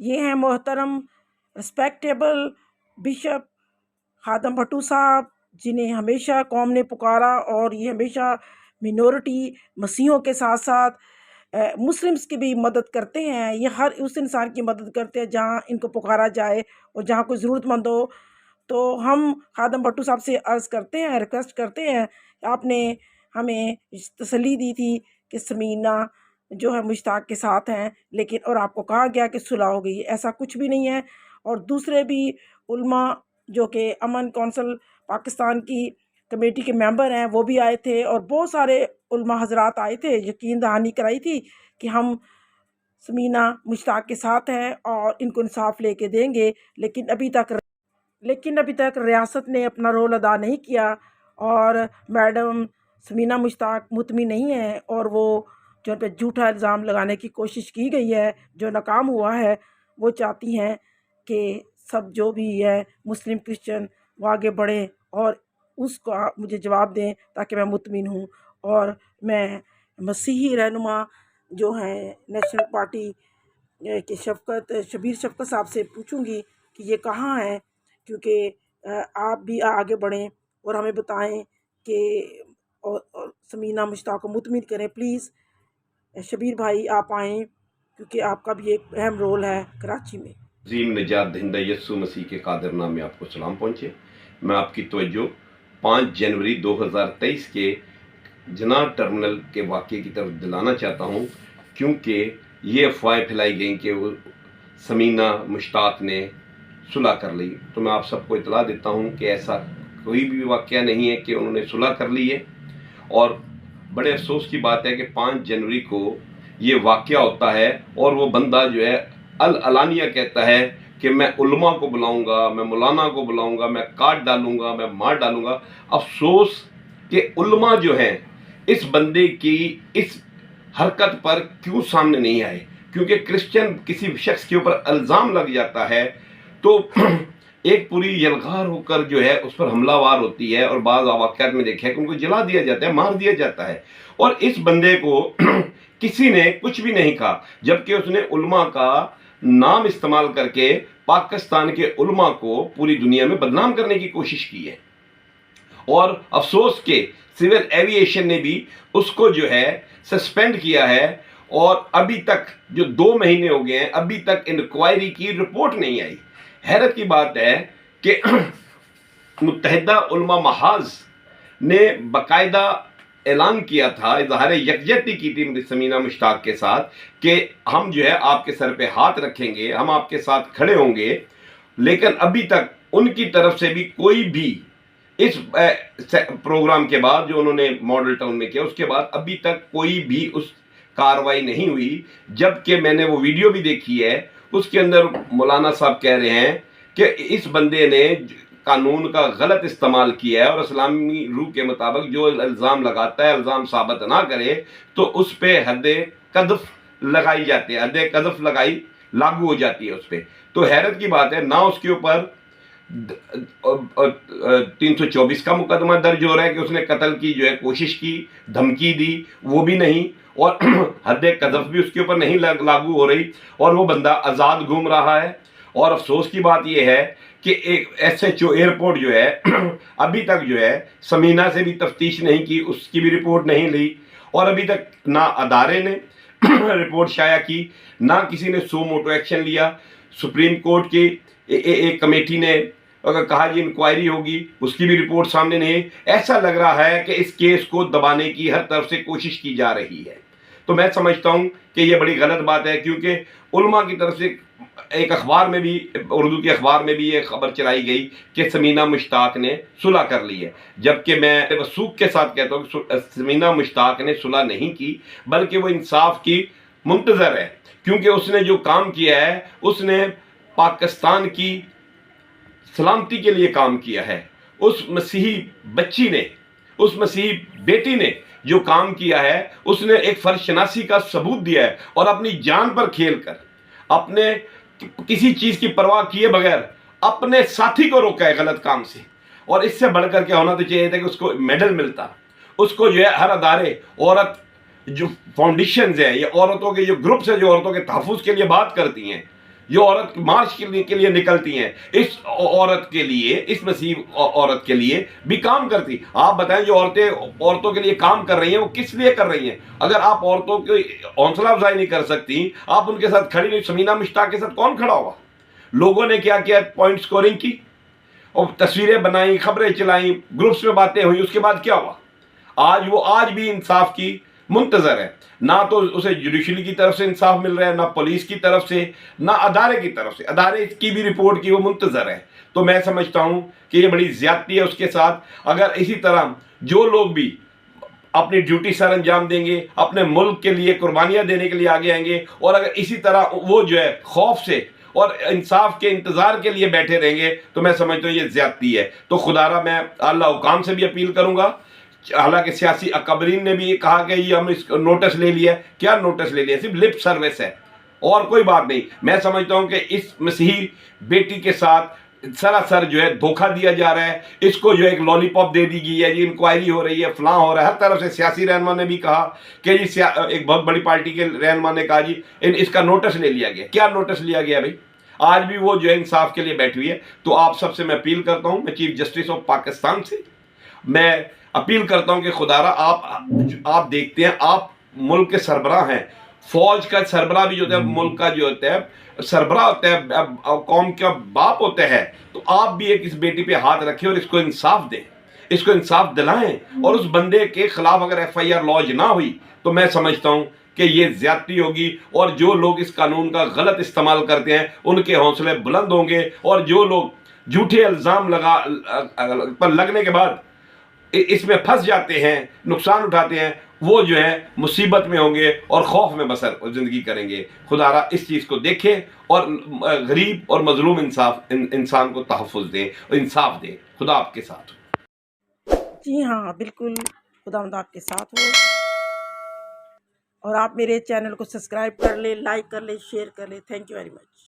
ये हैं मोहतरम रिस्पेक्टेबल बिशप खादम भट्टू साहब, जिन्हें हमेशा कौम ने पुकारा और ये हमेशा मिनॉरिटी मसीहों के साथ साथ मुस्लिम्स की भी मदद करते हैं। ये हर उस इंसान की मदद करते हैं जहाँ इनको पुकारा जाए और जहाँ कोई ज़रूरतमंद हो। तो हम खादम भट्टू साहब से अर्ज़ करते हैं, रिक्वेस्ट करते हैं, आपने हमें तसल्ली दी थी कि समीना जो है मुश्ताक के साथ हैं, लेकिन और आपको कहा गया कि सुलह हो गई, ऐसा कुछ भी नहीं है। और दूसरे भी उल्मा जो कि अमन कौंसिल पाकिस्तान की कमेटी के मेंबर हैं, वो भी आए थे और बहुत सारे उल्मा हजरात आए थे, यकीन दहानी कराई थी कि हम समीना मुश्ताक के साथ हैं और इनको इंसाफ लेके देंगे। लेकिन अभी तक रियासत ने अपना रोल अदा नहीं किया और मैडम समीना मुश्ताक मुतमिन नहीं है और वो जो उन पर झूठा इल्ज़ाम लगाने की कोशिश की गई है, जो नाकाम हुआ है, वो चाहती हैं कि सब जो भी है मुस्लिम क्रिश्चियन वो आगे बढ़ें और उसका मुझे जवाब दें ताकि मैं मुतमिन हूँ। और मैं मसीही रहनुमा जो हैं नेशनल पार्टी कि शबीर शफ़क़त साहब से पूछूंगी कि ये कहाँ है, क्योंकि आप भी आगे बढ़ें और हमें बताएं कि और समीना मुश्ताक को मुतमिन करें। प्लीज़ शबीर भाई आप आएँ, क्योंकि आपका भी एक अहम रोल है कराची में। अज़ीम निजात दहिंदा यस्सु मसीह के कादिर नाम में आपको सलाम पहुँचे। मैं आपकी तवज्जो 5 जनवरी 2023 के जना टर्मिनल के वाक़े की तरफ दिलाना चाहता हूँ, क्योंकि ये अफवाहें फैलाई गई कि वो समीना मुश्ताक ने सुलह कर ली। तो मैं आप सबको इतला देता हूँ कि ऐसा कोई भी वाक़या नहीं है कि उन्होंने सुलह कर ली है। और बड़े अफसोस की बात है कि 5 जनवरी को ये वाक़या होता है और वो बंदा जो है अलानिया कहता है कि मैं उलमा को बुलाऊंगा, मैं मौलाना को बुलाऊंगा, मैं काट डालूंगा, मैं मार डालूंगा। अफसोस कि उलमा जो हैं इस बंदे की इस हरकत पर क्यों सामने नहीं आए, क्योंकि क्रिश्चियन किसी शख्स के ऊपर इल्ज़ाम लग जाता है तो एक पूरी यलगार होकर जो है उस पर हमलावार होती है और बाज़ वाक़यात में देखा है कि उनको जला दिया जाता है, मार दिया जाता है। और इस बंदे को किसी ने कुछ भी नहीं कहा, जबकि उसने उलमा का नाम इस्तेमाल करके पाकिस्तान के उलमा को पूरी दुनिया में बदनाम करने की कोशिश की है। और अफसोस के सिविल एविएशन ने भी उसको जो है सस्पेंड किया है और अभी तक जो 2 महीने हो गए हैं, अभी तक इंक्वायरी की रिपोर्ट नहीं आई। हैरत की बात है कि मुत्तहिदा उलमा महाज ने बाकायदा ऐलान किया था, इजहार यकजहती की थी समीना मुश्ताक के साथ कि हम जो है आपके सर पे हाथ रखेंगे, हम आपके साथ खड़े होंगे। लेकिन अभी तक उनकी तरफ से भी कोई भी इस प्रोग्राम के बाद जो उन्होंने मॉडल टाउन में किया, उसके बाद अभी तक कोई भी उस कार्रवाई नहीं हुई। जबकि मैंने वो वीडियो भी देखी है, उसके अंदर मौलाना साहब कह रहे हैं कि इस बंदे ने कानून का गलत इस्तेमाल किया है और इस्लामी रूह के मुताबिक जो इल्ज़ाम लगाता है, इल्ज़ाम साबित ना करे तो उस पर हद कदफ लगाई जाती है, हद कदफ लगाई लागू हो जाती है उस पर। तो हैरत की बात है, ना उसके ऊपर 324 का मुकदमा दर्ज हो रहा है कि उसने कत्ल की जो है कोशिश की, धमकी दी, वो भी नहीं, और हद कज़फ भी उसके ऊपर नहीं लागू हो रही और वो बंदा आज़ाद घूम रहा है। और अफसोस की बात यह है कि एक SHO एयरपोर्ट जो है अभी तक जो है समीना से भी तफ्तीश नहीं की, उसकी भी रिपोर्ट नहीं ली और अभी तक ना अदारे ने रिपोर्ट शाया की, ना किसी ने सो मोटो एक्शन लिया। सुप्रीम कोर्ट की एक कमेटी ने अगर कहा जी इंक्वायरी होगी, उसकी भी रिपोर्ट सामने नहीं। ऐसा लग रहा है कि इस केस को दबाने की हर तरफ से कोशिश की जा रही है। तो मैं समझता हूं कि यह बड़ी गलत बात है, क्योंकि उलमा की तरफ से एक अखबार में भी, उर्दू के अखबार में भी ये खबर चलाई गई कि समीना मुश्ताक ने सुलह कर ली है, जबकि मैं वसूख के साथ कहता हूँ कि समीना मुश्ताक ने सुलह नहीं की, बल्कि वो इंसाफ की मुंतजर है। क्योंकि उसने जो काम किया है, उसने पाकिस्तान की सलामती के लिए काम किया है। उस मसीही बच्ची ने, उस मसीही बेटी ने जो काम किया है, उसने एक फर्ज शनासी का सबूत दिया है और अपनी जान पर खेलकर, अपने किसी चीज की परवाह किए बगैर अपने साथी को रोका है गलत काम से। और इससे बढ़कर क्या होना तो चाहिए था कि उसको मेडल मिलता। उसको जो है हर अदारे, औरत जो फाउंडेशन है, ये औरतों के जो ग्रुप्स है जो औरतों के तहफ़्फ़ुज़ के लिए बात करती हैं, जो औरत मार्च के लिए निकलती हैं, इस औरत के लिए, इस मसीह औरत के लिए भी काम करती। आप बताएं, जो औरतों के लिए काम कर रही हैं वो किस लिए कर रही हैं? अगर आप औरतों की हौसला अफजाई नहीं कर सकती, आप उनके साथ खड़ी नहीं, समीना मुश्ताक के साथ कौन खड़ा होगा? लोगों ने क्या किया? पॉइंट स्कोरिंग की और तस्वीरें बनाई, खबरें चलाई, ग्रुप्स में बातें हुई, उसके बाद क्या हुआ? आज भी इंसाफ की मुंतजर है। ना तो उसे जुडिशरी की तरफ से इंसाफ मिल रहा है, ना पुलिस की तरफ से, ना अदारे की तरफ से। अदारे की भी रिपोर्ट की वो मुंतजर है। तो मैं समझता हूं कि ये बड़ी ज्यादती है उसके साथ। अगर इसी तरह जो लोग भी अपनी ड्यूटी सर अंजाम देंगे, अपने मुल्क के लिए कुर्बानियां देने के लिए आगे आएंगे, और अगर इसी तरह वो जो है खौफ से और इंसाफ के इंतजार के लिए बैठे रहेंगे, तो मैं समझता हूँ ये ज्यादती है। तो खुदारा मैं अल्लाह हुकाम से भी अपील करूंगा। हालांकि सियासी अकबरीन ने भी ये कहा कि ये हम इसको नोटिस ले लिया। क्या नोटिस ले लिया? सिर्फ लिप सर्विस है और कोई बात नहीं। मैं समझता हूं कि इस मसीही बेटी के साथ सरासर जो है धोखा दिया जा रहा है। इसको जो एक लॉलीपॉप दे दी गई है, ये इंक्वायरी हो रही है, फलां हो रहा है। हर तरफ से सियासी रहनुमा ने भी कहा कि जी, एक बहुत बड़ी पार्टी के रहनुमा ने कहा जी इसका नोटिस ले लिया गया। क्या नोटिस लिया गया भाई? आज भी वो जो है इंसाफ के लिए बैठी हुई है। तो आप सबसे मैं अपील करता हूं, मैं चीफ जस्टिस ऑफ पाकिस्तान से मैं अपील करता हूं कि खुदारा आप देखते हैं, आप मुल्क के सरबराह हैं, फौज का सरबराह भी जो होता है, मुल्क का जो होता है सरबराह होता है, कौम का बाप होता है। तो आप भी एक इस बेटी पे हाथ रखें और इसको इंसाफ दें, इसको इंसाफ दिलाएं। और उस बंदे के खिलाफ अगर FIR लॉन्च ना हुई तो मैं समझता हूं कि ये ज्यादती होगी, और जो लोग इस कानून का गलत इस्तेमाल करते हैं उनके हौसले बुलंद होंगे, और जो लोग झूठे इल्जाम पर लगने के बाद इसमें फंस जाते हैं, नुकसान उठाते हैं, वो जो है मुसीबत में होंगे और खौफ में बसर जिंदगी करेंगे। खुदारा इस चीज़ को देखें और गरीब और मजलूम इंसान को तहफ़्फ़ुज़ दें और इंसाफ दें। खुदा आपके साथ हो। जी हाँ, बिल्कुल, खुदावंद आपके साथ हो। और आप मेरे चैनल को सब्सक्राइब कर लें, लाइक कर लें, शेयर कर लें। Thank you very much.